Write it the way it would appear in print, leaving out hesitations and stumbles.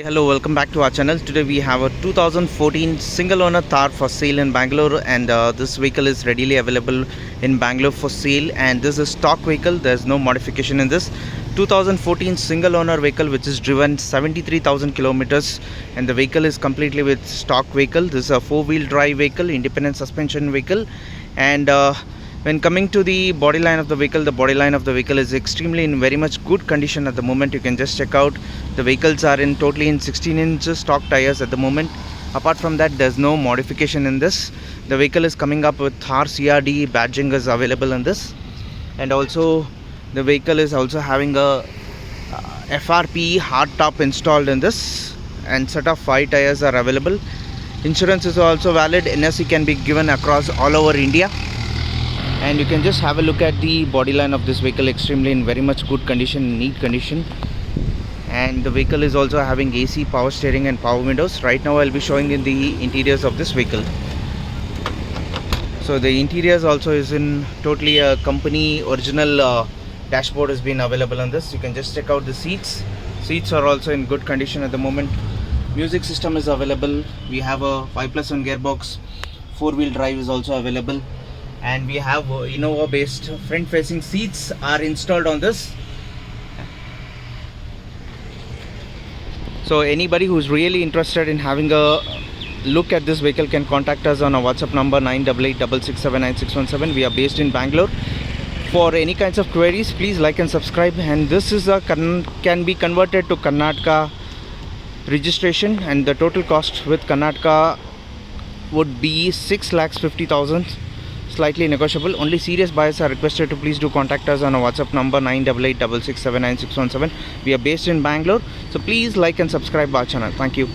Hello, welcome back to our channel. Today we have a 2014 single owner Thar for sale in Bangalore, and this vehicle is readily available in Bangalore for sale, and this is stock vehicle. There's no modification in this 2014 single owner vehicle, which is driven 73,000 kilometers, and the vehicle is completely with stock vehicle. This is a four-wheel drive vehicle, independent suspension vehicle, and when coming to the body line of the vehicle is extremely in very much good condition at the moment. You can just check out the vehicles are in totally in 16 inches stock tires at the moment. Apart from that, there's no modification in this. The vehicle is coming up with Thar CRD badging is available in this, and also the vehicle is also having a FRP hardtop installed in this, and set of 5 tires are available. Insurance is also valid. NOC can be given across all over India. And you can just have a look at the body line of this vehicle, extremely in very much good condition, neat condition. And the vehicle is also having AC, power steering and power windows. Right now I'll be showing in the interiors of this vehicle. So the interiors also is in totally a company original dashboard has been available on this. You can just check out the seats. Seats are also in good condition at the moment. Music system is available. We have a 5+1 gearbox. 4-wheel drive is also available. And we have Innova based front facing seats are installed on this. So anybody who's really interested in having a look at this vehicle can contact us on our WhatsApp number 9886679617. We are based in Bangalore. For any kinds of queries, please like and subscribe. And this is a can be converted to Karnataka registration, and the total cost with Karnataka would be 6,50,000. Slightly negotiable. Only serious buyers are requested to please do contact us on our WhatsApp number 9886679617. We are based in Bangalore, so please like and subscribe our channel. Thank you.